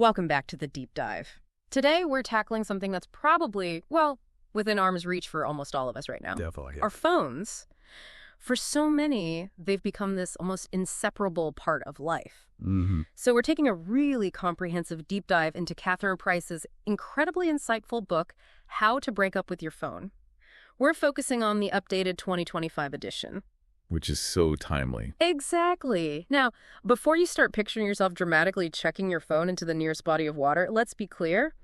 Welcome back to the deep dive. Today, we're tackling something that's probably, well, within arm's reach for almost all of us right now. Definitely. Yeah. Our phones. For so many, they've become this almost inseparable part of life. So we're taking a really comprehensive deep dive into Catherine Price's incredibly insightful book, How to Break Up with Your Phone. We're focusing on the updated 2025 edition. Which is so timely. Exactly. Now, before you start picturing yourself dramatically checking your phone into the nearest body of water, let's be clear,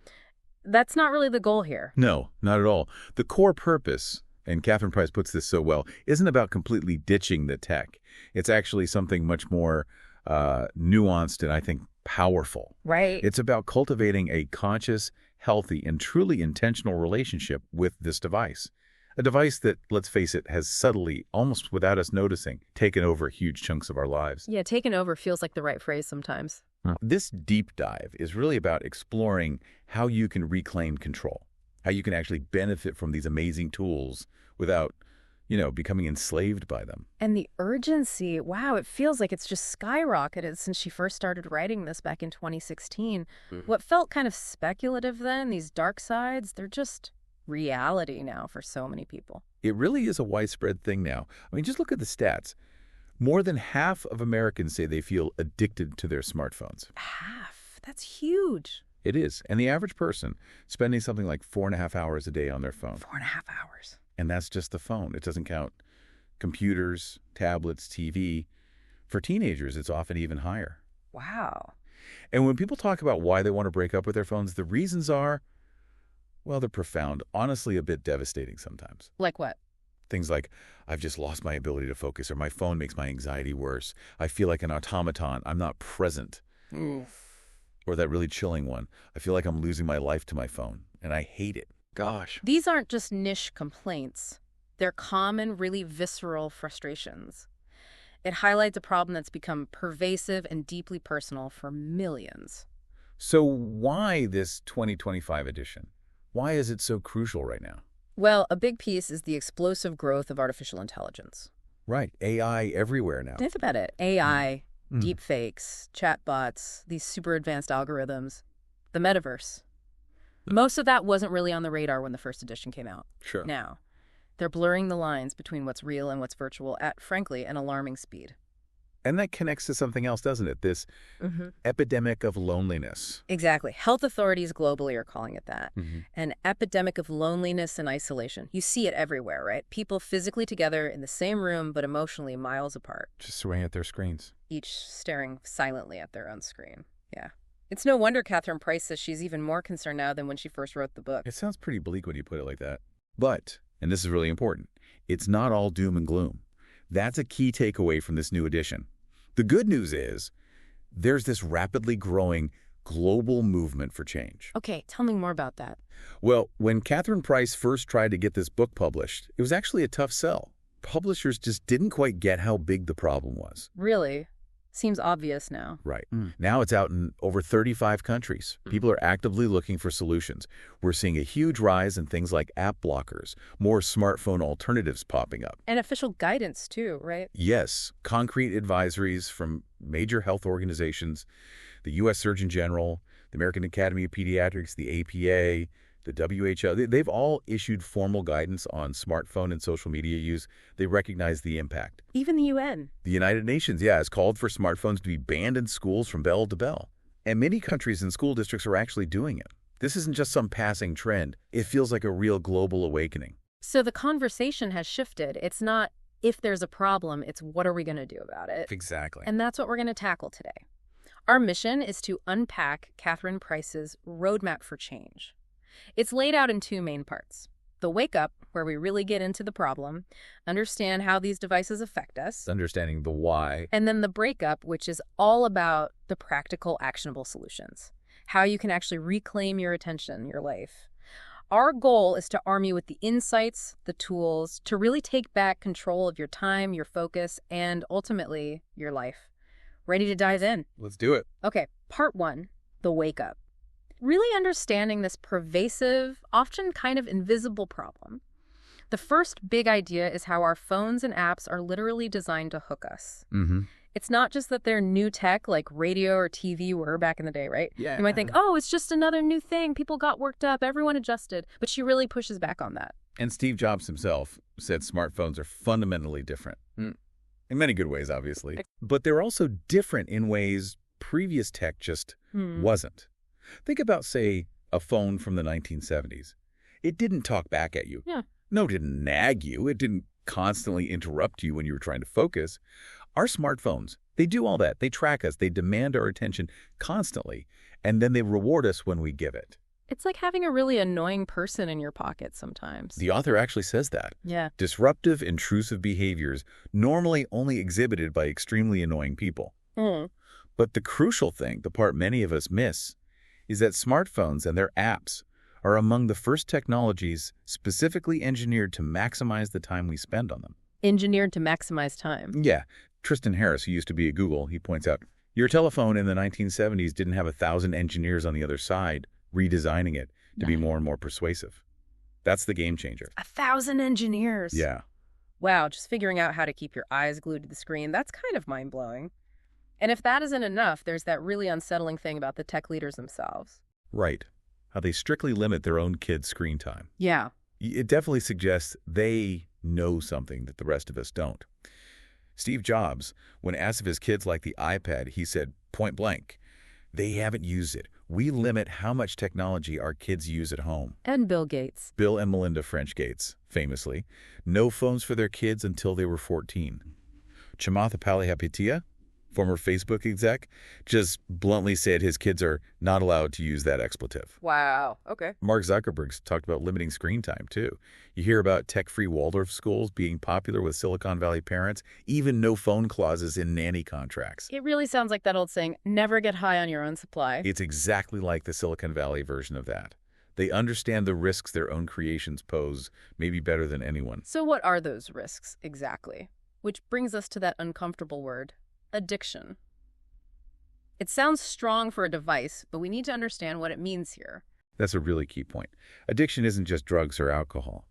that's not really the goal here. No, not at all. The core purpose, and Catherine Price puts this so well, isn't about completely ditching the tech. It's actually something much more nuanced and I think powerful. Right. It's about cultivating a conscious, healthy, and truly intentional relationship with this device. A device that, let's face it, has subtly, almost without us noticing, taken over huge chunks of our lives. Yeah, taken over feels like the right phrase sometimes. This deep dive is really about exploring how you can reclaim control, how you can actually benefit from these amazing tools without, becoming enslaved by them. And the urgency, wow, it feels like it's just skyrocketed since she first started writing this back in 2016. What felt kind of speculative then, these dark sides, they're just reality now for so many people. It really is a widespread thing now. I mean, just look at the stats. More than half of Americans say they feel addicted to their smartphones. Half? That's huge. It is. And the average person spending something like 4.5 hours a day on their phone. 4.5 hours. And that's just the phone. It doesn't count computers, tablets, TV. For teenagers, it's often even higher. Wow. And when people talk about why they want to break up with their phones, the reasons are, well, they're profound, honestly a bit devastating sometimes. Like what? Things like, I've just lost my ability to focus, or my phone makes my anxiety worse. I feel like an automaton. I'm not present. Oof. Or that really chilling one. I feel like I'm losing my life to my phone, and I hate it. Gosh. These aren't just niche complaints. They're common, really visceral frustrations. It highlights a problem that's become pervasive and deeply personal for millions. So why this 2025 edition? Why is it so crucial right now? Well, a big piece is the explosive growth of artificial intelligence. Right. AI everywhere now. Think about it. AI, deepfakes, chatbots, these super advanced algorithms, the metaverse. Most of that wasn't really on the radar when the first edition came out. Sure. Now, they're blurring the lines between what's real and what's virtual at, frankly, an alarming speed. And that connects to something else, doesn't it? This epidemic of loneliness. Exactly. Health authorities globally are calling it that. An epidemic of loneliness and isolation. You see it everywhere, right? People physically together in the same room, but emotionally miles apart. Just staring at their screens. Each staring silently at their own screen. Yeah. It's no wonder Catherine Price says she's even more concerned now than when she first wrote the book. It sounds pretty bleak when you put it like that. But, and this is really important, it's not all doom and gloom. That's a key takeaway from this new edition. The good news is there's this rapidly growing global movement for change. Okay, tell me more about that. Well, when Catherine Price first tried to get this book published, it was actually a tough sell. Publishers just didn't quite get how big the problem was. Really? Seems obvious now. Right. Now it's out in over 35 countries. People are actively looking for solutions. We're seeing a huge rise in things like app blockers, more smartphone alternatives popping up. And official guidance too, right? Yes, concrete advisories from major health organizations, the U.S. Surgeon General, the American Academy of Pediatrics, the APA, the WHO. They've all issued formal guidance on smartphone and social media use. They recognize the impact. Even the UN. The United Nations, has called for smartphones to be banned in schools from bell to bell. And many countries and school districts are actually doing it. This isn't just some passing trend. It feels like a real global awakening. So the conversation has shifted. It's not if there's a problem, it's what are we going to do about it? Exactly. And that's what we're going to tackle today. Our mission is to unpack Catherine Price's roadmap for change. It's laid out in two main parts. The wake up, where we really get into the problem, understand how these devices affect us. Understanding the why. And then the breakup, which is all about the practical, actionable solutions. How you can actually reclaim your attention, your life. Our goal is to arm you with the insights, the tools, to really take back control of your time, your focus, and ultimately, your life. Ready to dive in? Let's do it. Okay, part one, the wake up. Really understanding this pervasive, often kind of invisible problem. The first big idea is how our phones and apps are literally designed to hook us. It's not just that they're new tech like radio or TV were back in the day, right? Yeah. You might think, oh, it's just another new thing. People got worked up. Everyone adjusted. But she really pushes back on that. And Steve Jobs himself said smartphones are fundamentally different. In many good ways, obviously. But they're also different in ways previous tech just wasn't. Think about, say, a phone from the 1970s. It didn't talk back at you. Yeah. No, it didn't nag you. It didn't constantly interrupt you when you were trying to focus. Our smartphones, they do all that. They track us. They demand our attention constantly. And then they reward us when we give it. It's like having a really annoying person in your pocket sometimes. The author actually says that. Yeah. Disruptive, intrusive behaviors normally only exhibited by extremely annoying people. But the crucial thing, the part many of us miss, is that smartphones and their apps are among the first technologies specifically engineered to maximize the time we spend on them. Engineered to maximize time. Yeah. Tristan Harris, who used to be at Google, he points out, your telephone in the 1970s didn't have 1,000 engineers on the other side redesigning it to be more and more persuasive. That's the game changer. 1,000 engineers. Yeah. Wow, just figuring out how to keep your eyes glued to the screen, that's kind of mind-blowing. And if that isn't enough, there's that really unsettling thing about the tech leaders themselves. Right. How they strictly limit their own kids' screen time. Yeah. It definitely suggests they know something that the rest of us don't. Steve Jobs, when asked if his kids like the iPad, he said, point blank, they haven't used it. We limit how much technology our kids use at home. And Bill Gates. Bill and Melinda French Gates, famously, no phones for their kids until they were 14. Chamath Palihapitiya, former Facebook exec, just bluntly said his kids are not allowed to use that expletive. Wow. Okay. Mark Zuckerberg's talked about limiting screen time, too. You hear about tech-free Waldorf schools being popular with Silicon Valley parents, even no phone clauses in nanny contracts. It really sounds like that old saying, never get high on your own supply. It's exactly like the Silicon Valley version of that. They understand the risks their own creations pose, maybe better than anyone. So what are those risks exactly? Which brings us to that uncomfortable word, addiction. It sounds strong for a device, but we need to understand what it means here. That's a really key point. Addiction isn't just drugs or alcohol.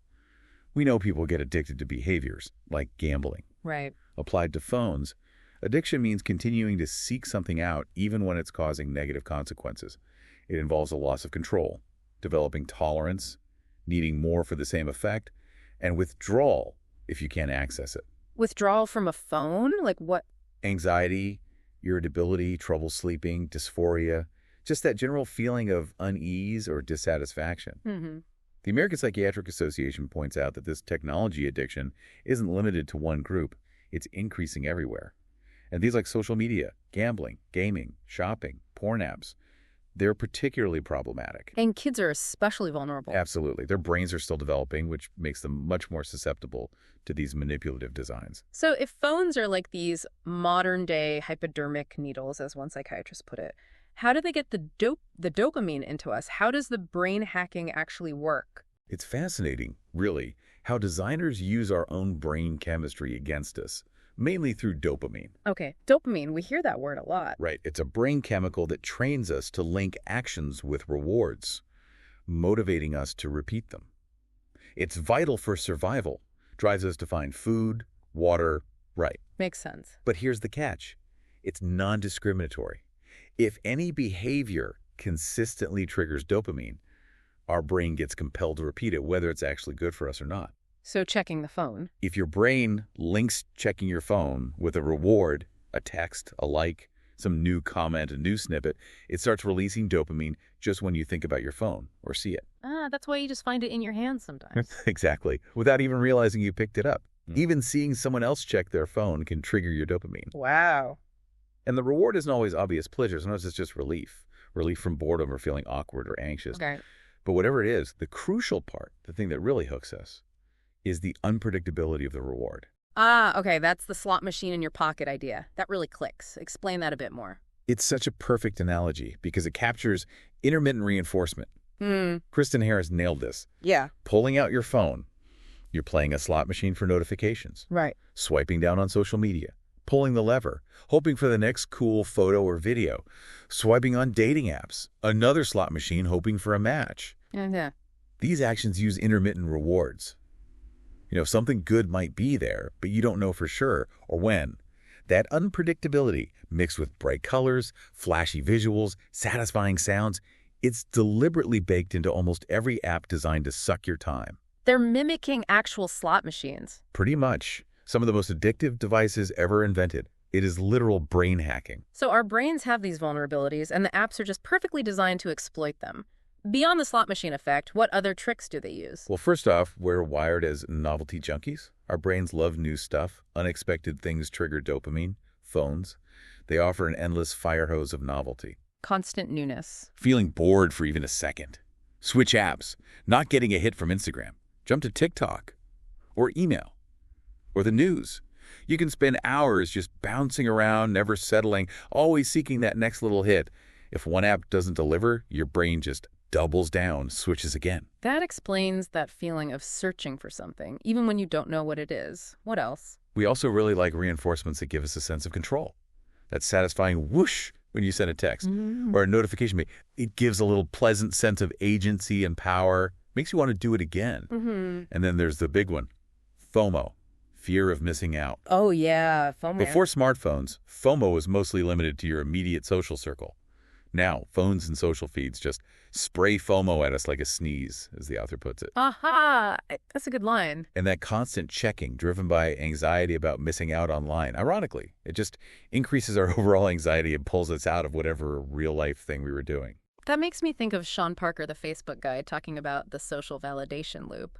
We know people get addicted to behaviors, like gambling. Right. Applied to phones, addiction means continuing to seek something out even when it's causing negative consequences. It involves a loss of control, developing tolerance, needing more for the same effect, and withdrawal if you can't access it. Withdrawal from a phone? Like what? Anxiety, irritability, trouble sleeping, dysphoria, just that general feeling of unease or dissatisfaction. The American Psychiatric Association points out that this technology addiction isn't limited to one group. It's increasing everywhere. And these like social media, gambling, gaming, shopping, porn apps, they're particularly problematic. And kids are especially vulnerable. Absolutely. Their brains are still developing, which makes them much more susceptible to these manipulative designs. So if phones are like these modern-day hypodermic needles, as one psychiatrist put it, how do they get the dopamine into us? How does the brain hacking actually work? It's fascinating, really, how designers use our own brain chemistry against us, mainly through dopamine. Okay, dopamine, we hear that word a lot. Right. It's a brain chemical that trains us to link actions with rewards, motivating us to repeat them. It's vital for survival, drives us to find food, water, right. Makes sense. But here's the catch. It's non-discriminatory. If any behavior consistently triggers dopamine, our brain gets compelled to repeat it, whether it's actually good for us or not. So checking the phone. If your brain links checking your phone with a reward, a text, a like, some new comment, a news snippet, it starts releasing dopamine just when you think about your phone or see it. That's why you just find it in your hand sometimes. Exactly. Without even realizing you picked it up. Even seeing someone else check their phone can trigger your dopamine. Wow. And the reward isn't always obvious pleasure. Sometimes it's just relief from boredom or feeling awkward or anxious. Okay. But whatever it is, the crucial part, the thing that really hooks us, is the unpredictability of the reward. Okay, that's the slot machine in your pocket idea. That really clicks. Explain that a bit more. It's such a perfect analogy because it captures intermittent reinforcement. Kristen Harris nailed this. Yeah. Pulling out your phone, you're playing a slot machine for notifications. Right. Swiping down on social media, pulling the lever, hoping for the next cool photo or video, swiping on dating apps, another slot machine hoping for a match. Yeah. These actions use intermittent rewards. Something good might be there, but you don't know for sure or when. That unpredictability, mixed with bright colors, flashy visuals, satisfying sounds, it's deliberately baked into almost every app designed to suck your time. They're mimicking actual slot machines. Pretty much. Some of the most addictive devices ever invented. It is literal brain hacking. So our brains have these vulnerabilities, and the apps are just perfectly designed to exploit them. Beyond the slot machine effect, what other tricks do they use? Well, first off, we're wired as novelty junkies. Our brains love new stuff. Unexpected things trigger dopamine. Phones. They offer an endless fire hose of novelty. Constant newness. Feeling bored for even a second. Switch apps. Not getting a hit from Instagram. Jump to TikTok. Or email. Or the news. You can spend hours just bouncing around, never settling, always seeking that next little hit. If one app doesn't deliver, your brain just doubles down, switches again. That explains that feeling of searching for something, even when you don't know what it is. What else? We also really like reinforcements that give us a sense of control. That satisfying whoosh when you send a text or a notification. It gives a little pleasant sense of agency and power. Makes you want to do it again. And then there's the big one, FOMO. Fear of missing out. Oh, yeah, FOMO. Before smartphones, FOMO was mostly limited to your immediate social circle. Now, phones and social feeds just spray FOMO at us like a sneeze, as the author puts it. Aha! That's a good line. And that constant checking, driven by anxiety about missing out online, ironically, it just increases our overall anxiety and pulls us out of whatever real-life thing we were doing. That makes me think of Sean Parker, the Facebook guy, talking about the social validation loop.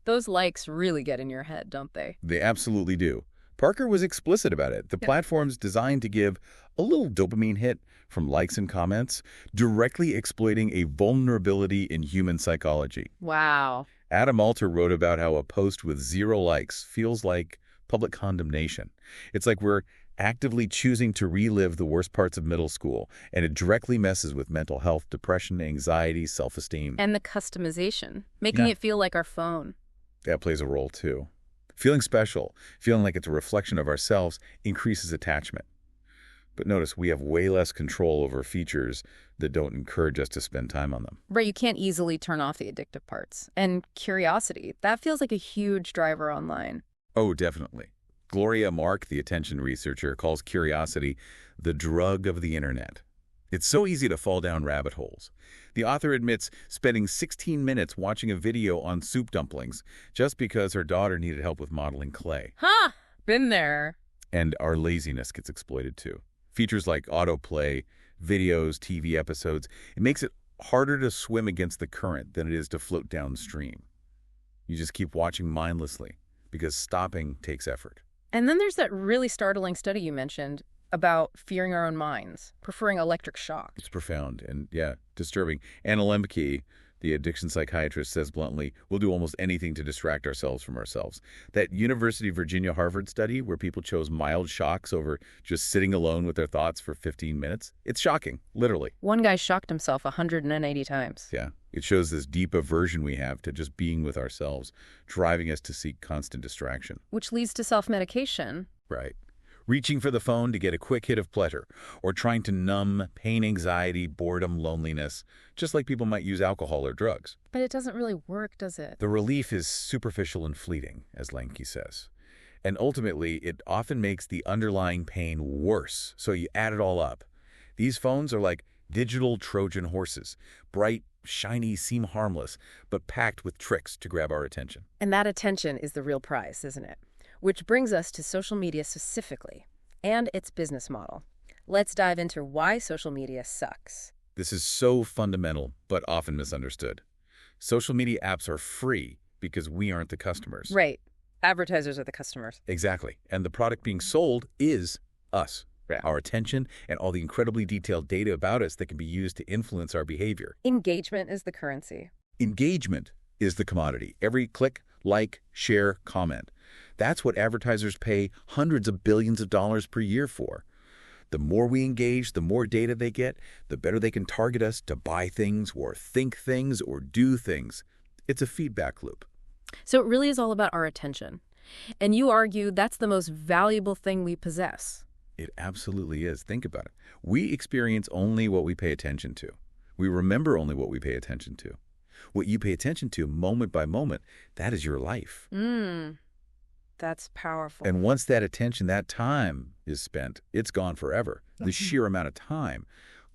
Those likes really get in your head, don't they? They absolutely do. Parker was explicit about it. The platform's designed to give a little dopamine hit from likes and comments, directly exploiting a vulnerability in human psychology. Wow. Adam Alter wrote about how a post with 0 likes feels like public condemnation. It's like we're actively choosing to relive the worst parts of middle school, and it directly messes with mental health, depression, anxiety, self-esteem. And the customization, making it feel like our phone. That plays a role, too. Feeling special, feeling like it's a reflection of ourselves, increases attachment. But notice, we have way less control over features that don't encourage us to spend time on them. Right, you can't easily turn off the addictive parts. And curiosity, that feels like a huge driver online. Oh, definitely. Gloria Mark, the attention researcher, calls curiosity the drug of the internet. It's so easy to fall down rabbit holes. The author admits spending 16 minutes watching a video on soup dumplings just because her daughter needed help with modeling clay. Ha! Been there. And our laziness gets exploited too. Features like autoplay, videos, TV episodes, it makes it harder to swim against the current than it is to float downstream. You just keep watching mindlessly because stopping takes effort. And then there's that really startling study you mentioned about fearing our own minds, preferring electric shock. It's profound and, yeah, disturbing. Anna Lembke, the addiction psychiatrist, says bluntly, we'll do almost anything to distract ourselves from ourselves. That University of Virginia-Harvard study where people chose mild shocks over just sitting alone with their thoughts for 15 minutes, it's shocking, literally. One guy shocked himself 180 times. Yeah, it shows this deep aversion we have to just being with ourselves, driving us to seek constant distraction. Which leads to self-medication. Right. Reaching for the phone to get a quick hit of pleasure, or trying to numb pain, anxiety, boredom, loneliness, just like people might use alcohol or drugs. But it doesn't really work, does it? The relief is superficial and fleeting, as Lembke says. And ultimately, it often makes the underlying pain worse, so you add it all up. These phones are like digital Trojan horses, bright, shiny, seem harmless, but packed with tricks to grab our attention. And that attention is the real prize, isn't it? Which brings us to social media specifically, and its business model. Let's dive into why social media sucks. This is so fundamental, but often misunderstood. Social media apps are free because we aren't the customers. Right. Advertisers are the customers. Exactly. And the product being sold is us. Yeah. Our attention and all the incredibly detailed data about us that can be used to influence our behavior. Engagement is the currency. Engagement is the commodity. Every click, like, share, comment. That's what advertisers pay hundreds of billions of dollars per year for. The more we engage, the more data they get, the better they can target us to buy things or think things or do things. It's a feedback loop. So it really is all about our attention. And you argue that's the most valuable thing we possess. It absolutely is. Think about it. We experience only what we pay attention to. We remember only what we pay attention to. What you pay attention to moment by moment, that is your life. That's powerful. And once that attention, that time is spent, it's gone forever. The sheer amount of time.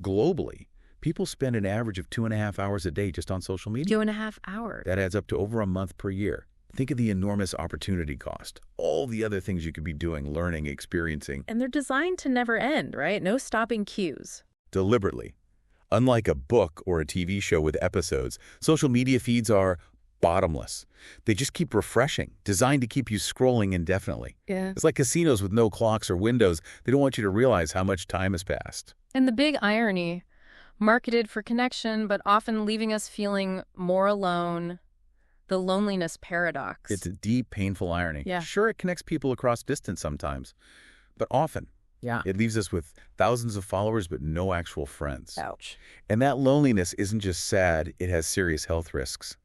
Globally, people spend an average of 2.5 hours a day just on social media. 2.5 hours. That adds up to over a month per year. Think of the enormous opportunity cost. All the other things you could be doing, learning, experiencing. And they're designed to never end, right? No stopping cues. Deliberately. Unlike a book or a TV show with episodes, social media feeds are bottomless. They just keep refreshing, designed to keep you scrolling indefinitely. Yeah. It's like casinos with no clocks or windows. They don't want you to realize how much time has passed. And the big irony, marketed for connection, but often leaving us feeling more alone. The loneliness paradox. It's a deep, painful irony. Yeah. Sure, it connects people across distance sometimes, but often it leaves us with thousands of followers but no actual friends. Ouch. And that loneliness isn't just sad, it has serious health risks.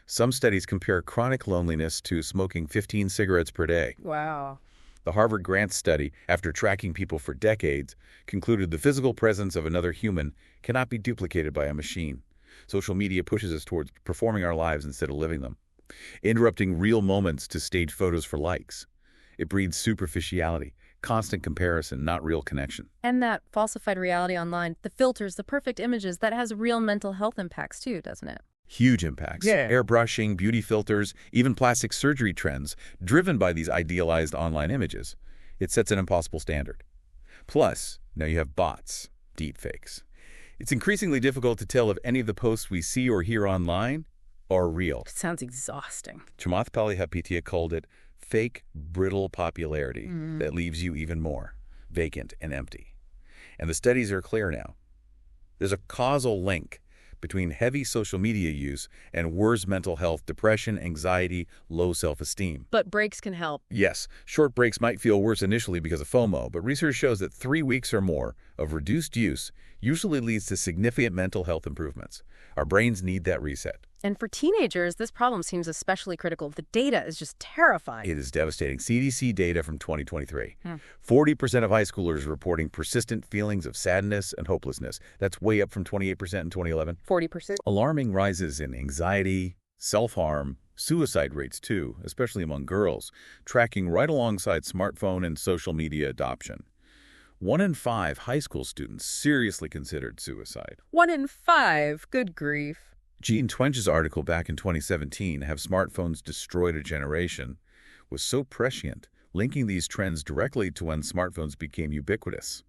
Some studies compare chronic loneliness to smoking 15 cigarettes per day. Wow. The Harvard Grant study, after tracking people for decades, concluded the physical presence of another human cannot be duplicated by a machine. Social media pushes us towards performing our lives instead of living them, interrupting real moments to stage photos for likes. It breeds superficiality, constant comparison, not real connection. And that falsified reality online, the filters, the perfect images, that has real mental health impacts too, doesn't it? Huge impacts. Yeah. Airbrushing, beauty filters, even plastic surgery trends driven by these idealized online images. It sets an impossible standard. Plus, now you have bots, deepfakes. It's increasingly difficult to tell if any of the posts we see or hear online are real. It sounds exhausting. Chamath Palihapitiya called it fake, brittle popularity that leaves you even more vacant and empty. And the studies are clear now. There's a causal link between heavy social media use and worse mental health, depression, anxiety, low self-esteem. But breaks can help. Yes, short breaks might feel worse initially because of FOMO, but research shows that 3 weeks or more of reduced use usually leads to significant mental health improvements. Our brains need that reset. And for teenagers, this problem seems especially critical. The data is just terrifying. It is devastating. CDC data from 2023. 40% of high schoolers reporting persistent feelings of sadness and hopelessness. That's way up from 28% in 2011. 40%. Alarming rises in anxiety, self-harm, suicide rates too, especially among girls, tracking right alongside smartphone and social media adoption. 1 in 5 high school students seriously considered suicide. 1 in 5. Good grief. Gene Twench's article back in 2017, Have Smartphones Destroyed a Generation?, was so prescient, linking these trends directly to when smartphones became ubiquitous.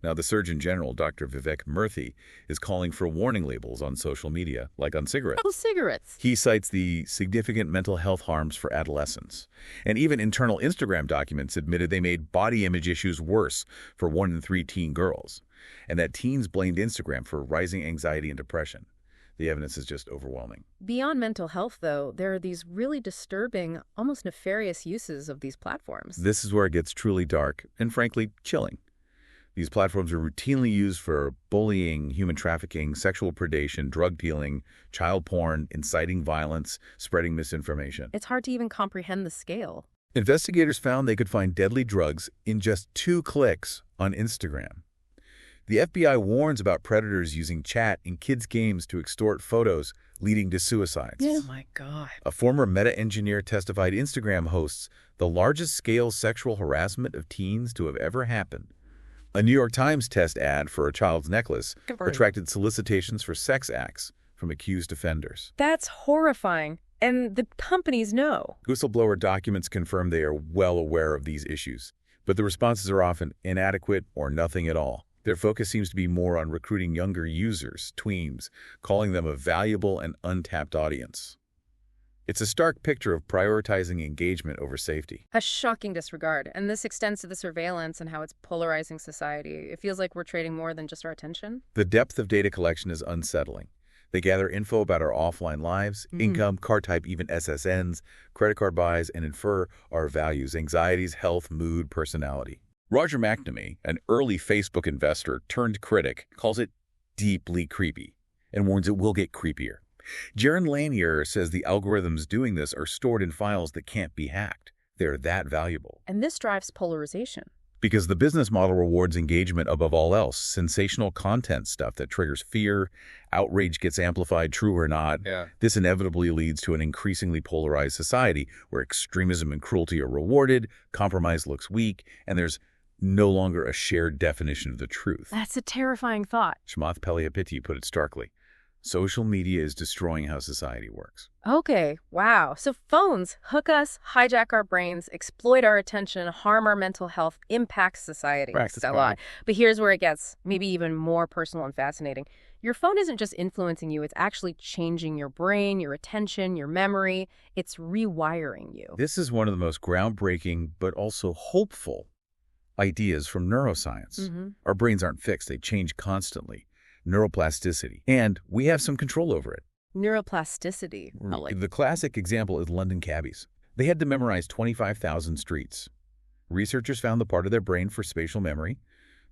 Now, the Surgeon General, Dr. Vivek Murthy, is calling for warning labels on social media, like on cigarettes. Oh, cigarettes. He cites the significant mental health harms for adolescents. And even internal Instagram documents admitted they made body image issues worse for 1 in 3 teen girls, and that teens blamed Instagram for rising anxiety and depression. The evidence is just overwhelming. Beyond mental health, though, there are these really disturbing, almost nefarious uses of these platforms. This is where it gets truly dark and, frankly, chilling. These platforms are routinely used for bullying, human trafficking, sexual predation, drug dealing, child porn, inciting violence, spreading misinformation. It's hard to even comprehend the scale. Investigators found they could find deadly drugs in just 2 clicks on Instagram. The FBI warns about predators using chat in kids' games to extort photos, leading to suicides. Oh my God. A former Meta engineer testified Instagram hosts the largest scale sexual harassment of teens to have ever happened. A New York Times test ad for a child's necklace attracted solicitations for sex acts from accused offenders. That's horrifying. And the companies know. Whistleblower documents confirm they are well aware of these issues, but the responses are often inadequate or nothing at all. Their focus seems to be more on recruiting younger users, tweens, calling them a valuable and untapped audience. It's a stark picture of prioritizing engagement over safety. A shocking disregard. And this extends to the surveillance and how it's polarizing society. It feels like we're trading more than just our attention. The depth of data collection is unsettling. They gather info about our offline lives, income, car type, even SSNs, credit card buys, and infer our values, anxieties, health, mood, personality. Roger McNamee, an early Facebook investor turned critic, calls it deeply creepy and warns it will get creepier. Jaron Lanier says the algorithms doing this are stored in files that can't be hacked. They're that valuable. And this drives polarization. Because the business model rewards engagement above all else, sensational content stuff that triggers fear, outrage gets amplified, true or not. This inevitably leads to an increasingly polarized society where extremism and cruelty are rewarded, compromise looks weak, and there's no longer a shared definition of the truth. That's a terrifying thought. Chamath Palihapitiya put it starkly. Social media is destroying how society works. Okay, wow. So phones hook us, hijack our brains, exploit our attention, harm our mental health, impact society. Practice It's a lot. But here's where it gets maybe even more personal and fascinating. Your phone isn't just influencing you, it's actually changing your brain, your attention, your memory. It's rewiring you. This is one of the most groundbreaking but also hopeful ideas from neuroscience. Our brains aren't fixed, they change constantly. Neuroplasticity. And we have some control over it. Neuroplasticity. The classic example is London cabbies. They had to memorize 25,000 streets. Researchers found the part of their brain for spatial memory.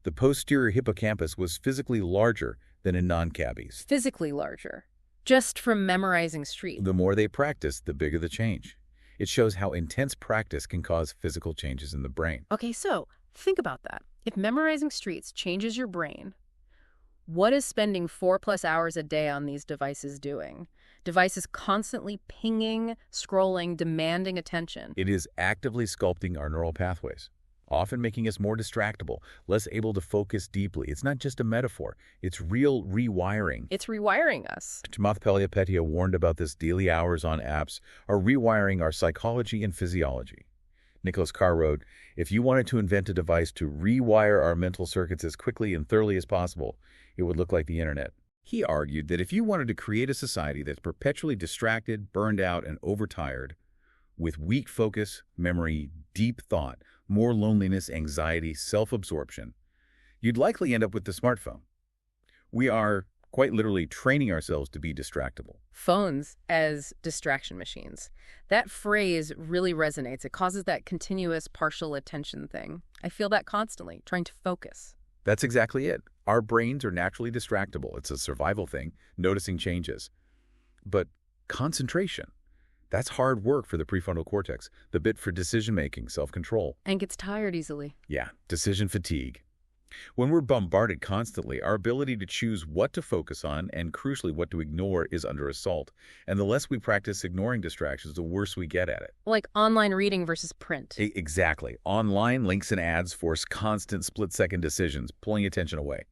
The posterior hippocampus was physically larger than in non-cabbies. Physically larger. Just from memorizing streets. The more they practiced, the bigger the change. It shows how intense practice can cause physical changes in the brain. Okay, so think about that. If memorizing streets changes your brain, what is spending 4+ hours a day on these devices doing? Devices constantly pinging, scrolling, demanding attention. It is actively sculpting our neural pathways, often making us more distractible, less able to focus deeply. It's not just a metaphor. It's real rewiring. It's rewiring us. Chamath Palihapitiya warned about this. Daily hours on apps are rewiring our psychology and physiology. Nicholas Carr wrote, if you wanted to invent a device to rewire our mental circuits as quickly and thoroughly as possible, it would look like the internet. He argued that if you wanted to create a society that's perpetually distracted, burned out, and overtired, with weak focus, memory, deep thought, more loneliness, anxiety, self-absorption, you'd likely end up with the smartphone. We are quite literally training ourselves to be distractible. Phones as distraction machines. That phrase really resonates. It causes that continuous partial attention thing. I feel that constantly, trying to focus. That's exactly it. Our brains are naturally distractible. It's a survival thing, noticing changes. But concentration, that's hard work for the prefrontal cortex, the bit for decision-making, self-control. And gets tired easily. Yeah, decision fatigue. When we're bombarded constantly, our ability to choose what to focus on and, crucially, what to ignore is under assault. And the less we practice ignoring distractions, the worse we get at it. Like online reading versus print. Exactly. Online links and ads force constant split-second decisions, pulling attention away.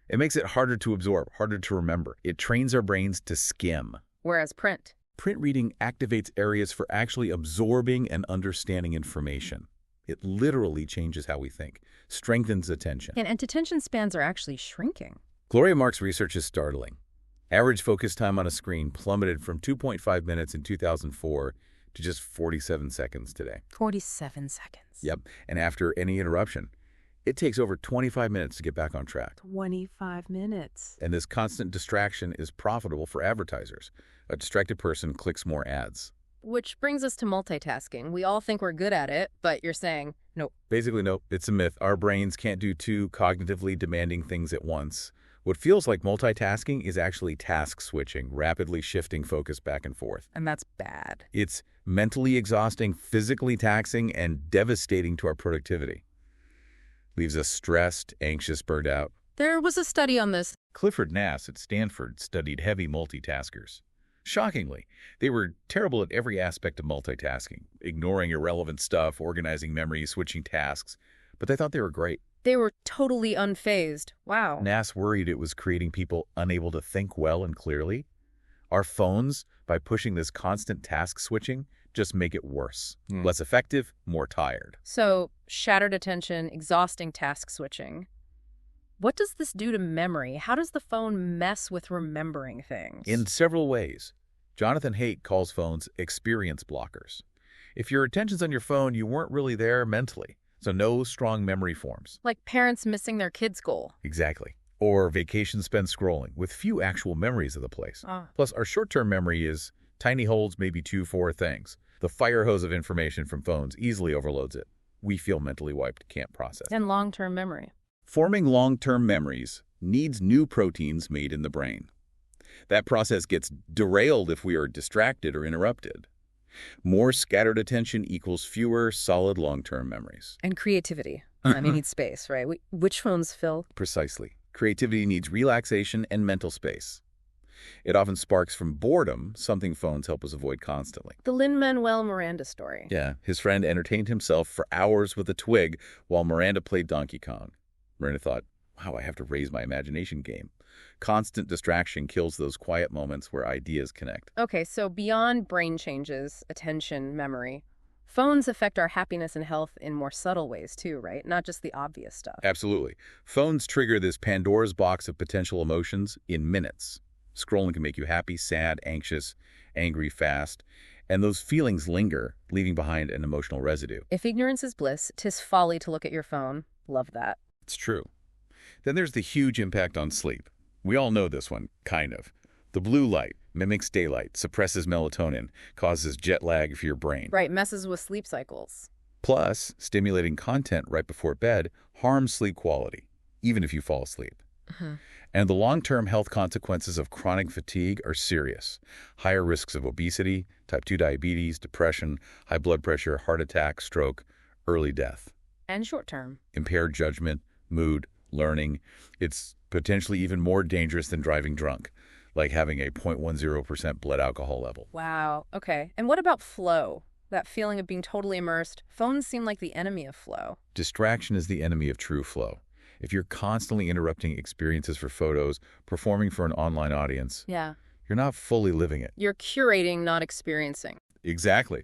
It makes it harder to absorb, harder to remember. It trains our brains to skim. Whereas print reading activates areas for actually absorbing and understanding information. It literally changes how we think, strengthens attention. And attention spans are actually shrinking. Gloria Mark's research is startling. Average focus time on a screen plummeted from 2.5 minutes in 2004 to just 47 seconds today. 47 seconds. Yep, and after any interruption, it takes over 25 minutes to get back on track. 25 minutes. And this constant distraction is profitable for advertisers. A distracted person clicks more ads. Which brings us to multitasking. We all think we're good at it, but you're saying, nope. Basically, nope. It's a myth. Our brains can't do two cognitively demanding things at once. What feels like multitasking is actually task switching, rapidly shifting focus back and forth. And that's bad. It's mentally exhausting, physically taxing, and devastating to our productivity. Leaves us stressed, anxious, burned out. There was a study on this. Clifford Nass at Stanford studied heavy multitaskers. Shockingly, they were terrible at every aspect of multitasking, ignoring irrelevant stuff, organizing memory, switching tasks, but they thought they were great. They were totally unfazed. Wow. Nass worried it was creating people unable to think well and clearly. Our phones, by pushing this constant task switching, just make it worse. Less effective, more tired. So, shattered attention, exhausting task switching. What does this do to memory? How does the phone mess with remembering things? In several ways. Jonathan Haidt calls phones experience blockers. If your attention's on your phone, you weren't really there mentally, so no strong memory forms. Like parents missing their kid's goal. Exactly. Or vacation spent scrolling, with few actual memories of the place. Plus, our short-term memory is tiny holds maybe 2-4 things. The fire hose of information from phones easily overloads it. We feel mentally wiped, can't process. And long-term memory. Forming long-term memories needs new proteins made in the brain. That process gets derailed if we are distracted or interrupted. More scattered attention equals fewer solid long-term memories. And creativity. I mean, need space, right? Which phones fill? Precisely. Creativity needs relaxation and mental space. It often sparks from boredom, something phones help us avoid constantly. The Lin-Manuel Miranda story. Yeah, his friend entertained himself for hours with a twig while Miranda played Donkey Kong. Miranda thought, wow, I have to raise my imagination game. Constant distraction kills those quiet moments where ideas connect. Okay, so beyond brain changes, attention, memory, phones affect our happiness and health in more subtle ways too, right? Not just the obvious stuff. Absolutely. Phones trigger this Pandora's box of potential emotions in minutes. Scrolling can make you happy, sad, anxious, angry, fast, and those feelings linger, leaving behind an emotional residue. If ignorance is bliss, 'tis folly to look at your phone. Love that. It's true. Then there's the huge impact on sleep. We all know this one, kind of. The blue light mimics daylight, suppresses melatonin, causes jet lag for your brain. Right, messes with sleep cycles. Plus, stimulating content right before bed harms sleep quality, even if you fall asleep. And the long-term health consequences of chronic fatigue are serious. Higher risks of obesity, type 2 diabetes, depression, high blood pressure, heart attack, stroke, early death. And short term. Impaired judgment, mood, learning. It's potentially even more dangerous than driving drunk, like having a 0.10% blood alcohol level. Wow, okay. And what about flow? That feeling of being totally immersed? Phones seem like the enemy of flow. Distraction is the enemy of true flow. If you're constantly interrupting experiences for photos, performing for an online audience, Yeah. you're not fully living it. You're curating, not experiencing. Exactly.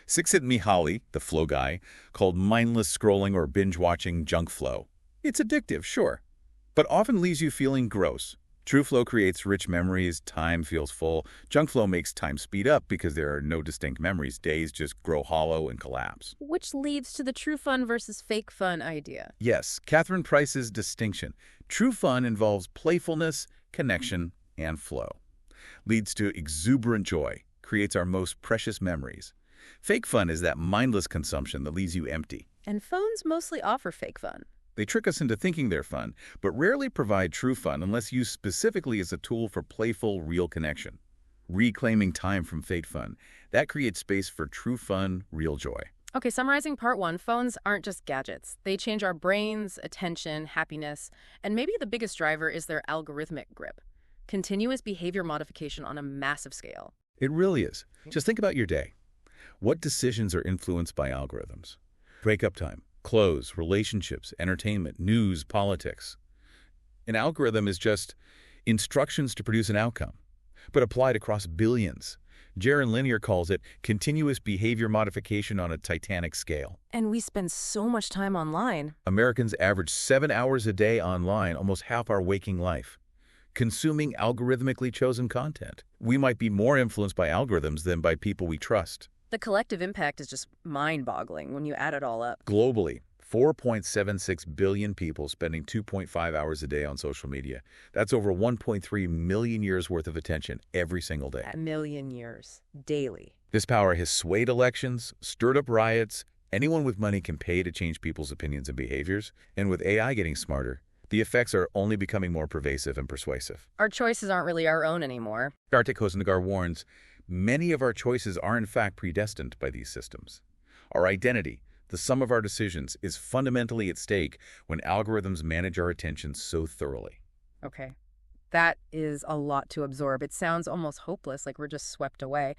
Csikszentmihalyi, the flow guy, called mindless scrolling or binge-watching junk flow. It's addictive, sure, but often leaves you feeling gross. True flow creates rich memories, time feels full. Junk flow makes time speed up because there are no distinct memories. Days just grow hollow and collapse. Which leads to the true fun versus fake fun idea. Yes, Catherine Price's distinction. True fun involves playfulness, connection, and flow. Leads to exuberant joy, creates our most precious memories. Fake fun is that mindless consumption that leaves you empty. And phones mostly offer fake fun. They trick us into thinking they're fun, but rarely provide true fun unless used specifically as a tool for playful, real connection. Reclaiming time from fake fun. That creates space for true fun, real joy. Okay, summarizing part one, phones aren't just gadgets. They change our brains, attention, happiness, and maybe the biggest driver is their algorithmic grip. Continuous behavior modification on a massive scale. It really is. Just think about your day. What decisions are influenced by algorithms? Breakup time, clothes, relationships, entertainment, news, politics. An algorithm is just instructions to produce an outcome, but applied across billions. Jaron Lanier calls it continuous behavior modification on a titanic scale. And we spend so much time online. Americans average 7 hours a day online, almost half our waking life, consuming algorithmically chosen content. We might be more influenced by algorithms than by people we trust. The collective impact is just mind-boggling when you add it all up. Globally, 4.76 billion people spending 2.5 hours a day on social media. That's over 1.3 million years worth of attention every single day. A million years, daily. This power has swayed elections, stirred up riots. Anyone with money can pay to change people's opinions and behaviors. And with AI getting smarter, the effects are only becoming more pervasive and persuasive. Our choices aren't really our own anymore. Kartik Hosnagar warns, many of our choices are in fact predestined by these systems. Our identity, the sum of our decisions, is fundamentally at stake when algorithms manage our attention so thoroughly. Okay. That is a lot to absorb. It sounds almost hopeless, like we're just swept away.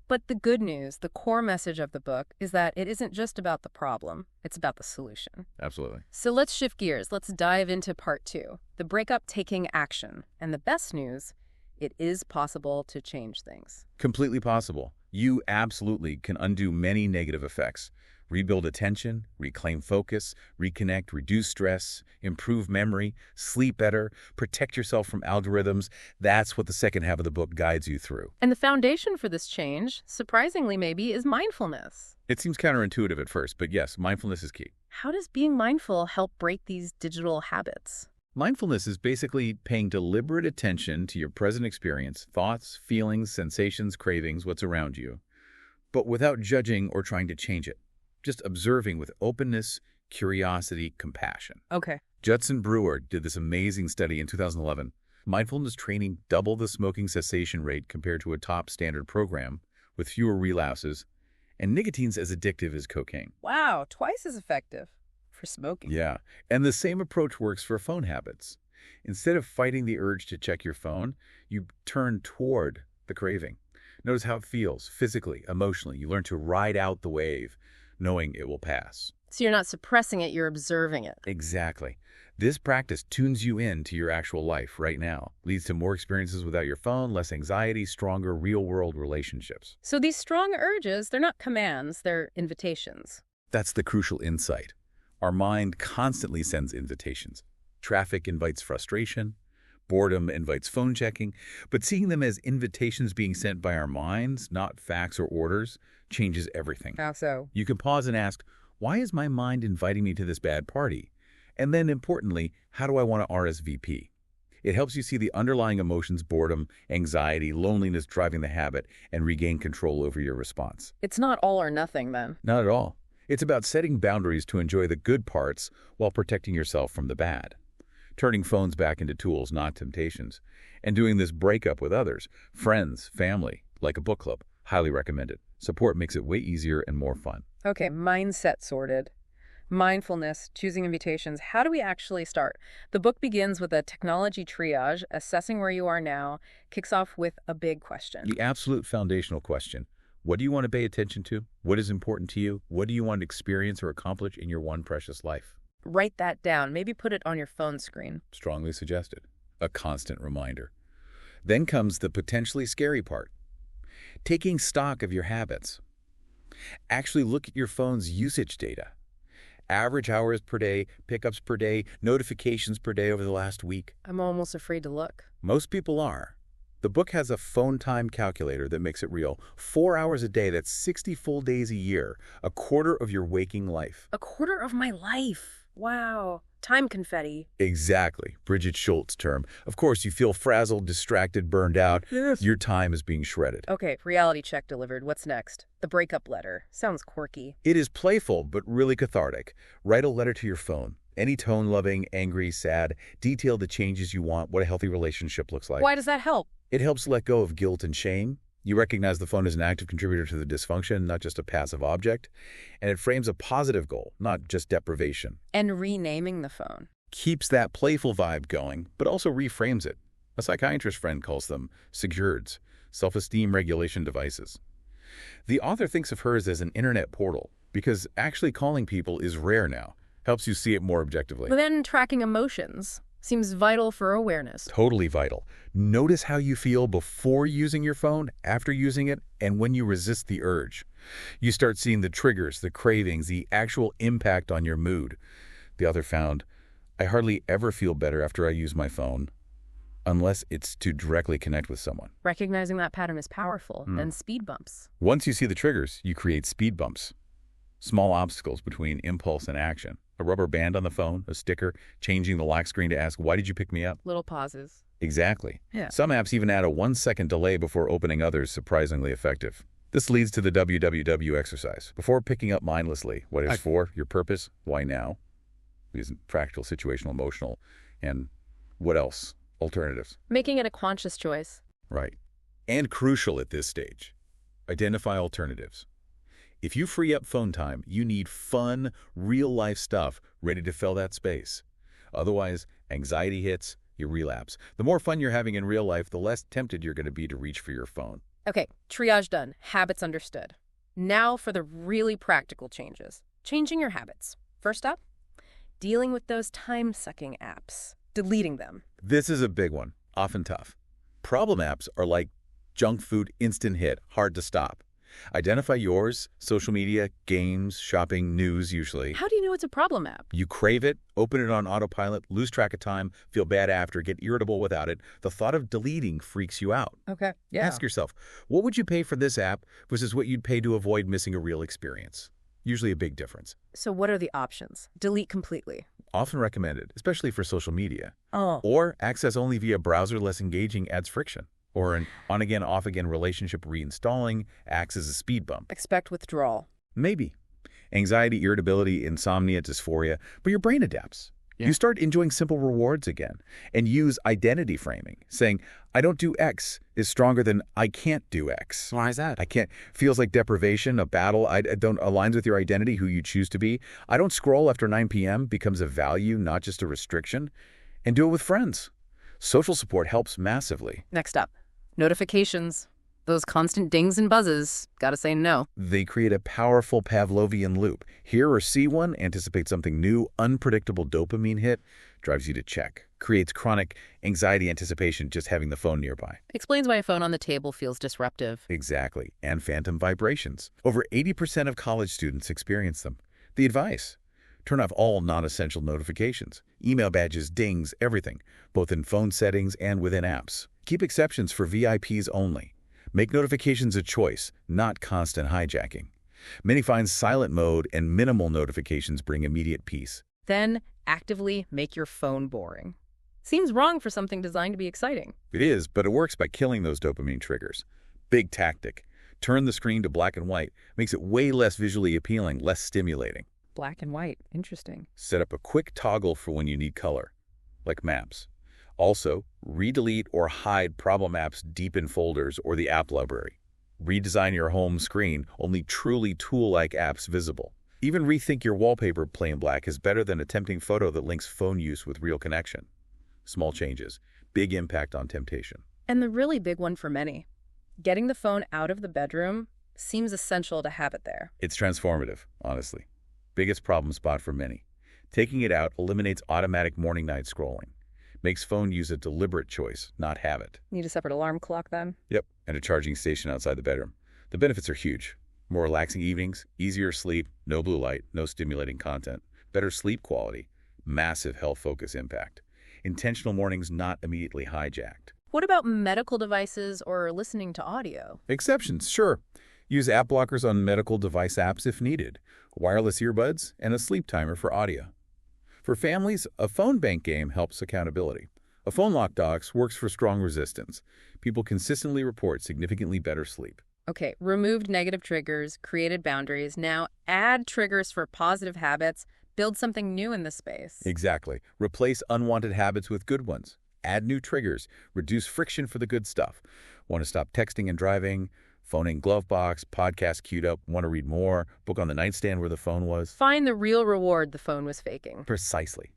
But the good news, the core message of the book, is that it isn't just about the problem, it's about the solution. Absolutely. So let's shift gears. Let's dive into part two, the breakup taking action. And the best news, it is possible to change things. Completely possible. You absolutely can undo many negative effects. Rebuild attention, reclaim focus, reconnect, reduce stress, improve memory, sleep better, protect yourself from algorithms. That's what the second half of the book guides you through. And the foundation for this change, surprisingly maybe, is mindfulness. It seems counterintuitive at first, but yes, mindfulness is key. How does being mindful help break these digital habits? Mindfulness is basically paying deliberate attention to your present experience, thoughts, feelings, sensations, cravings, what's around you, but without judging or trying to change it. Just observing with openness, curiosity, compassion. Okay. Judson Brewer did this amazing study in 2011. Mindfulness training doubled the smoking cessation rate compared to a top standard program with fewer relapses, and nicotine's as addictive as cocaine. Wow, twice as effective for smoking. Yeah, and the same approach works for phone habits. Instead of fighting the urge to check your phone, you turn toward the craving. Notice how it feels physically, emotionally. You learn to ride out the wave, knowing it will pass. So you're not suppressing it, you're observing it. Exactly. This practice tunes you in to your actual life right now, leads to more experiences without your phone, less anxiety, stronger real-world relationships. So these strong urges, they're not commands, they're invitations. That's the crucial insight. Our mind constantly sends invitations. Traffic invites frustration. Boredom invites phone checking. But seeing them as invitations being sent by our minds, not facts or orders, changes everything. How so? You can pause and ask, why is my mind inviting me to this bad party? And then, importantly, how do I want to RSVP? It helps you see the underlying emotions, boredom, anxiety, loneliness driving the habit, and regain control over your response. It's not all or nothing, then. Not at all. It's about setting boundaries to enjoy the good parts while protecting yourself from the bad. Turning phones back into tools, not temptations. And doing this breakup with others, friends, family, like a book club. Highly recommended. Support makes it way easier and more fun. Okay, mindset sorted. Mindfulness, choosing invitations. How do we actually start? The book begins with a technology triage, assessing where you are now, kicks off with a big question. The absolute foundational question. What do you want to pay attention to? What is important to you? What do you want to experience or accomplish in your one precious life? Write that down. Maybe put it on your phone screen. Strongly suggested. A constant reminder. Then comes the potentially scary part. Taking stock of your habits. Actually look at your phone's usage data. Average hours per day, pickups per day, notifications per day over the last week. I'm almost afraid to look. Most people are. The book has a phone time calculator that makes it real. 4 hours a day, that's 60 full days a year, a quarter of your waking life. A quarter of my life. Wow. Time confetti. Exactly. Bridget Schultz's term. Of course, you feel frazzled, distracted, burned out. Yes. Your time is being shredded. Okay, reality check delivered. What's next? The breakup letter. Sounds quirky. It is playful, but really cathartic. Write a letter to your phone. Any tone, loving, angry, sad. Detail the changes you want, what a healthy relationship looks like. Why does that help? It helps let go of guilt and shame. You recognize the phone as an active contributor to the dysfunction, not just a passive object. And it frames a positive goal, not just deprivation. And renaming the phone. Keeps that playful vibe going, but also reframes it. A psychiatrist friend calls them SIGURDs, self-esteem regulation devices. The author thinks of hers as an internet portal, because actually calling people is rare now. Helps you see it more objectively. But then tracking emotions seems vital for awareness. Totally vital. Notice how you feel before using your phone, after using it, and when you resist the urge. You start seeing the triggers, the cravings, the actual impact on your mood. The author found, I hardly ever feel better after I use my phone, unless it's to directly connect with someone. Recognizing that pattern is powerful. Then speed bumps. Once you see the triggers, you create speed bumps. Small obstacles between impulse and action. A rubber band on the phone, a sticker, changing the lock screen to ask, why did you pick me up? Little pauses. Exactly. Yeah. Some apps even add a 1-second delay before opening others, surprisingly effective. This leads to the WWW exercise. Before picking up mindlessly, what is for, your purpose, why now? Because practical, situational, emotional, and what else? Alternatives. Making it a conscious choice. Right. And crucial at this stage, identify alternatives. If you free up phone time, you need fun, real-life stuff ready to fill that space. Otherwise, anxiety hits, you relapse. The more fun you're having in real life, the less tempted you're going to be to reach for your phone. Okay, triage done. Habits understood. Now for the really practical changes. Changing your habits. First up, dealing with those time-sucking apps. Deleting them. This is a big one, often tough. Problem apps are like junk food, instant hit, hard to stop. Identify yours, social media, games, shopping, news usually. How do you know it's a problem app? You crave it, open it on autopilot, lose track of time, feel bad after, get irritable without it. The thought of deleting freaks you out. Okay, yeah. Ask yourself, what would you pay for this app versus what you'd pay to avoid missing a real experience? Usually a big difference. So what are the options? Delete completely. Often recommended, especially for social media. Oh. Or access only via browser, less engaging, adds friction. Or an on-again, off-again relationship reinstalling acts as a speed bump. Expect withdrawal. Maybe. Anxiety, irritability, insomnia, dysphoria, but your brain adapts. Yeah. You start enjoying simple rewards again and use identity framing, saying, I don't do X is stronger than I can't do X. Why is that? I can't. Feels like deprivation, a battle. I don't aligns with your identity, who you choose to be. I don't scroll after 9 p.m. becomes a value, not just a restriction. And do it with friends. Social support helps massively. Next up, notifications. Those constant dings and buzzes. Gotta say no. They create a powerful Pavlovian loop. Hear or see one, anticipate something new, unpredictable dopamine hit, drives you to check. Creates chronic anxiety anticipation just having the phone nearby. Explains why a phone on the table feels disruptive. Exactly. And phantom vibrations. Over 80% of college students experience them. The advice: turn off all non-essential notifications. Email badges, dings, everything, both in phone settings and within apps. Keep exceptions for VIPs only. Make notifications a choice, not constant hijacking. Many find silent mode and minimal notifications bring immediate peace. Then actively make your phone boring. Seems wrong for something designed to be exciting. It is, but it works by killing those dopamine triggers. Big tactic. Turn the screen to black and white. Makes it way less visually appealing, less stimulating. Black and white. Interesting. Set up a quick toggle for when you need color, like maps. Also, redelete or hide problem apps deep in folders or the app library. Redesign your home screen, only truly tool-like apps visible. Even rethink your wallpaper plain black is better than a tempting photo that links phone use with real connection. Small changes, big impact on temptation. And the really big one for many. Getting the phone out of the bedroom seems essential to have it there. It's transformative, honestly. Biggest problem spot for many. Taking it out eliminates automatic morning-night scrolling. Makes phone use a deliberate choice, not habit. Need a separate alarm clock then? Yep, and a charging station outside the bedroom. The benefits are huge. More relaxing evenings, easier sleep, no blue light, no stimulating content, better sleep quality, massive health focus impact. Intentional mornings not immediately hijacked. What about medical devices or listening to audio? Exceptions, sure. Use app blockers on medical device apps if needed, wireless earbuds, and a sleep timer for audio. For families, a phone bank game helps accountability. A phone lock docs works for strong resistance. People consistently report significantly better sleep. Okay, removed negative triggers, created boundaries. Now add triggers for positive habits. Build something new in the space. Exactly. Replace unwanted habits with good ones. Add new triggers. Reduce friction for the good stuff. Want to stop texting and driving? Phone in glove box, podcast queued up, want to read more, book on the nightstand where the phone was. Find the real reward the phone was faking. Precisely.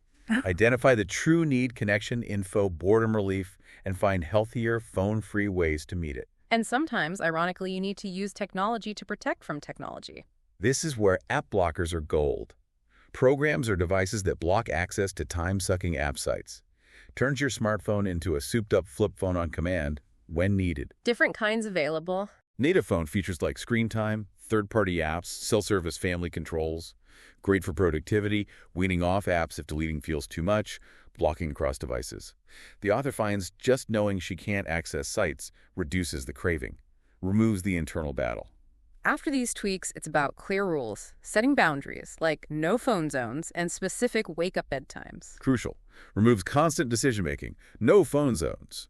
Identify the true need, connection, info, boredom relief, and find healthier, phone-free ways to meet it. And sometimes, ironically, you need to use technology to protect from technology. This is where app blockers are gold. Programs or devices that block access to time-sucking app sites. Turns your smartphone into a souped-up flip phone on command when needed. Different kinds available. Native phone features like screen time, third-party apps, self-service family controls. Great for productivity, weaning off apps if deleting feels too much, blocking across devices. The author finds just knowing she can't access sites reduces the craving, removes the internal battle. After these tweaks, it's about clear rules, setting boundaries, like no phone zones and specific wake-up bedtimes. Crucial. Removes constant decision-making, no phone zones.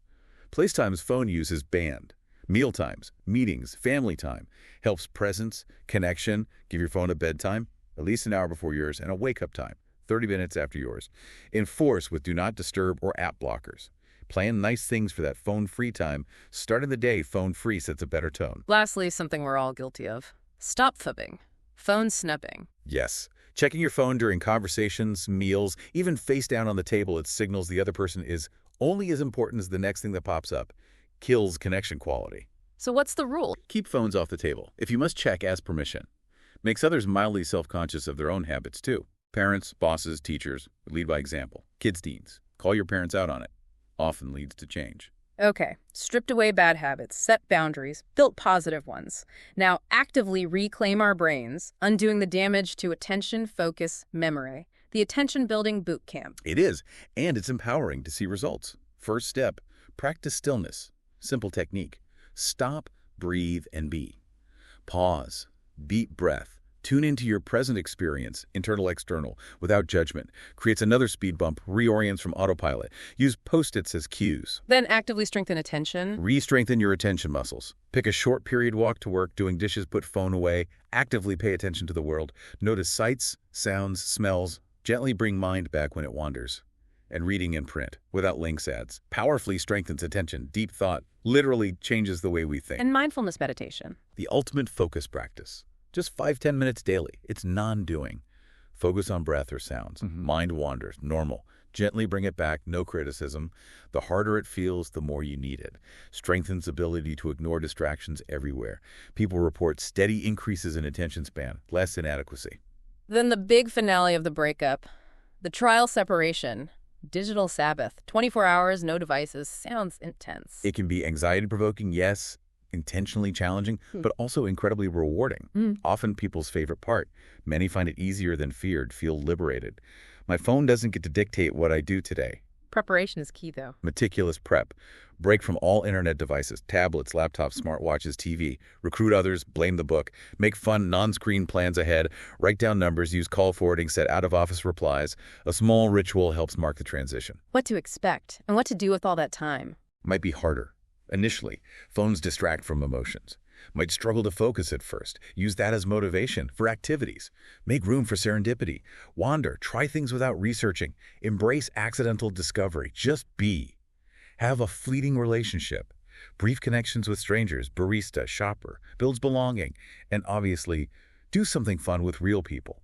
Placetime's phone use is banned. Mealtimes, meetings, family time. Helps presence, connection, give your phone a bedtime, at least an hour before yours, and a wake-up time, 30 minutes after yours. Enforce with do not disturb or app blockers. Plan nice things for that phone-free time. Starting the day phone-free sets a better tone. Lastly, something we're all guilty of. Stop fibbing. Phone snubbing. Yes. Checking your phone during conversations, meals, even face down on the table, it signals the other person is only as important as the next thing that pops up. Kills connection quality. So what's the rule? Keep phones off the table. If you must check, ask permission. Makes others mildly self-conscious of their own habits, too. Parents, bosses, teachers, lead by example. Kids' teens. Call your parents out on it. Often leads to change. Okay, stripped away bad habits, set boundaries, built positive ones. Now actively reclaim our brains, undoing the damage to attention, focus, memory. The attention-building boot camp. It is, and it's empowering to see results. First step, practice stillness. Simple technique. Stop, breathe, and be. Pause. Deep breath. Tune into your present experience, internal, external, without judgment. Creates another speed bump, reorients from autopilot. Use Post-its as cues. Then actively strengthen attention. Re-strengthen your attention muscles. Pick a short period walk to work, doing dishes, put phone away. Actively pay attention to the world. Notice sights, sounds, smells. Gently bring mind back when it wanders. And reading in print, without links ads, powerfully strengthens attention. Deep thought literally changes the way we think. And mindfulness meditation. The ultimate focus practice. Just 5-10 minutes daily. It's non-doing. Focus on breath or sounds. Mind wanders. Normal. Gently bring it back, no criticism. The harder it feels, the more you need it. Strengthens ability to ignore distractions everywhere. People report steady increases in attention span, less inadequacy. Then the big finale of the breakup, the trial separation. Digital Sabbath, 24 hours, no devices. Sounds intense. It can be anxiety-provoking, yes, intentionally challenging, but also incredibly rewarding. Often people's favorite part. Many find it easier than feared, feel liberated. My phone doesn't get to dictate what I do today. Preparation is key, though. Meticulous prep. Break from all internet devices, tablets, laptops, smartwatches, TV. Recruit others, blame the book. Make fun, non-screen plans ahead. Write down numbers, use call forwarding, set out-of-office replies. A small ritual helps mark the transition. What to expect and what to do with all that time. Might be harder. Initially, phones distract from emotions. Might struggle to focus at first. Use that as motivation for activities. Make room for serendipity. Wander. Try things without researching. Embrace accidental discovery. Just be. Have a fleeting relationship. Brief connections with strangers, barista, shopper, builds belonging. And obviously, do something fun with real people.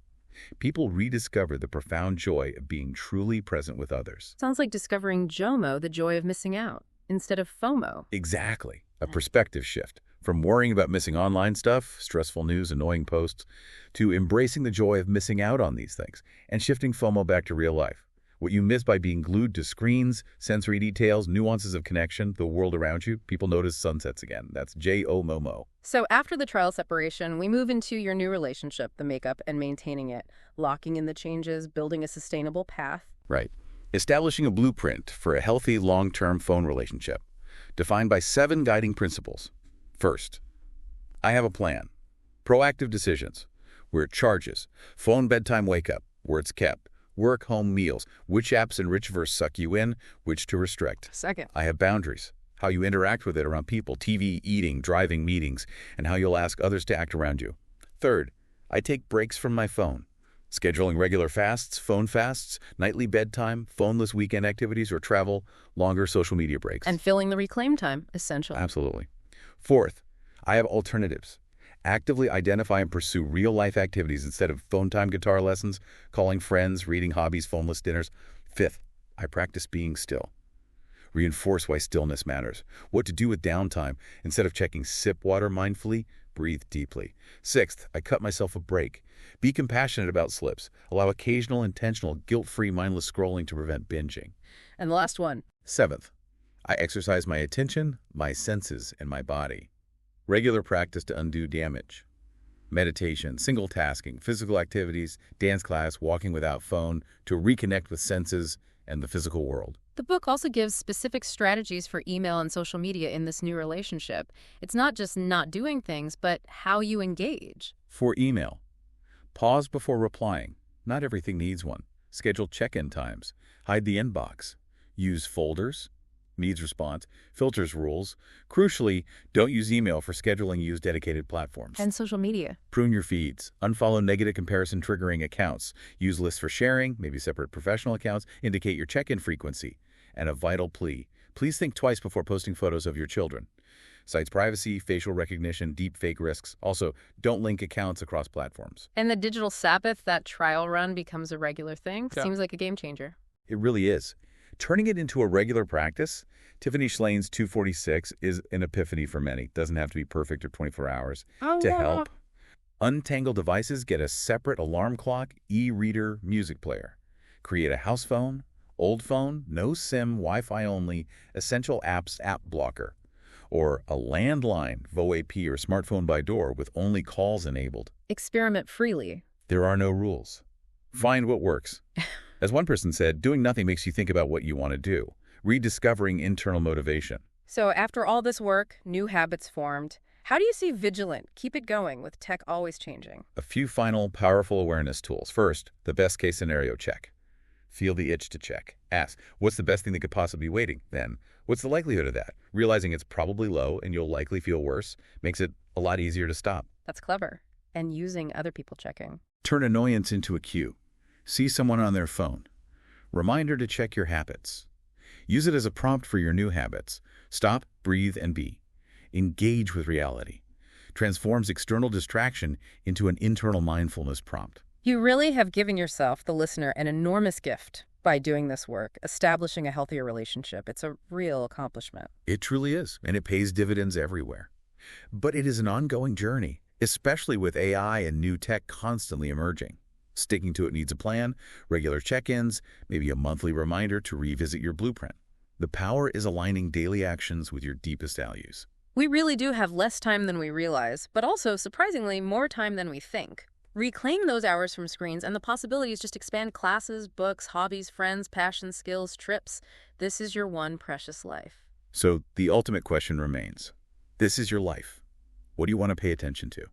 People rediscover the profound joy of being truly present with others. Sounds like discovering JOMO, the joy of missing out, instead of FOMO. Exactly. A perspective shift. From worrying about missing online stuff, stressful news, annoying posts, to embracing the joy of missing out on these things and shifting FOMO back to real life. What you miss by being glued to screens, sensory details, nuances of connection, the world around you, people notice sunsets again. That's J-O-M-O-M-O. So after the trial separation, we move into your new relationship, the makeup and maintaining it, locking in the changes, building a sustainable path. Right. Establishing a blueprint for a healthy long-term phone relationship, defined by 7 guiding principles. First, I have a plan. Proactive decisions. Where it charges. Phone bedtime wake-up. Where it's kept. Work, home, meals. Which apps and rich suck you in, which to restrict. Second, I have boundaries. How you interact with it around people, TV, eating, driving, meetings, and how you'll ask others to act around you. Third, I take breaks from my phone. Scheduling regular fasts, phone fasts, nightly bedtime, phoneless weekend activities, or travel, longer social media breaks. and filling the reclaim time, essential. Absolutely. Fourth, I have alternatives. Actively identify and pursue real-life activities instead of phone-time guitar lessons, calling friends, reading hobbies, phoneless dinners. Fifth, I practice being still. Reinforce why stillness matters. What to do with downtime. Instead of checking sip water mindfully, breathe deeply. Sixth, I cut myself a break. Be compassionate about slips. Allow occasional, intentional, guilt-free, mindless scrolling to prevent binging. And the last one, Seventh, I exercise my attention, my senses, and my body. Regular practice to undo damage. Meditation, single tasking, physical activities, dance class, walking without phone, to reconnect with senses and the physical world. the book also gives specific strategies for email and social media in this new relationship. It's not just not doing things, but how you engage. For email, pause before replying. Not everything needs one. Schedule check-in times. Hide the inbox. Use folders. Needs response. Filters rules. Crucially, don't use email for scheduling. Use dedicated platforms. And social media. Prune your feeds. Unfollow negative comparison triggering accounts. Use lists for sharing, maybe separate professional accounts. Indicate your check-in frequency. And a vital plea. Please think twice before posting photos of your children. Cites privacy, facial recognition, deep fake risks. Also, don't link accounts across platforms. And the digital Sabbath, that trial run becomes a regular thing. Yeah. Seems like a game changer. It really is. Turning it into a regular practice, Tiffany Schlane's 246 is an epiphany for many. Doesn't have to be perfect or 24 hours. To help, untangle devices, get a separate alarm clock, e-reader, music player. Create a house phone, old phone, no SIM, Wi-Fi only, essential apps app blocker. Or a landline, VoAP or smartphone by door with only calls enabled. Experiment freely. There are no rules. Find what works. As one person said, doing nothing makes you think about what you want to do. Rediscovering internal motivation. So after all this work, new habits formed. How do you stay vigilant, keep it going with tech always changing? A few final powerful awareness tools. First, the best case scenario check. Feel the itch to check. Ask, what's the best thing that could possibly be waiting? Then, what's the likelihood of that? Realizing it's probably low and you'll likely feel worse makes it a lot easier to stop. That's clever. And using other people checking. Turn annoyance into a cue. See someone on their phone. Reminder to check your habits. Use it as a prompt for your new habits. Stop, breathe, and be. Engage with reality. Transforms external distraction into an internal mindfulness prompt. You really have given yourself, the listener, an enormous gift by doing this work, establishing a healthier relationship. It's a real accomplishment. It truly is, and it pays dividends everywhere. But it is an ongoing journey, especially with AI and new tech constantly emerging. Sticking to it needs a plan, regular check-ins, maybe a monthly reminder to revisit your blueprint. The power is aligning daily actions with your deepest values. We really do have less time than we realize, but also, surprisingly, more time than we think. Reclaim those hours from screens and the possibilities just expand classes, books, hobbies, friends, passions, skills, trips. This is your one precious life. So the ultimate question remains. This is your life. What do you want to pay attention to?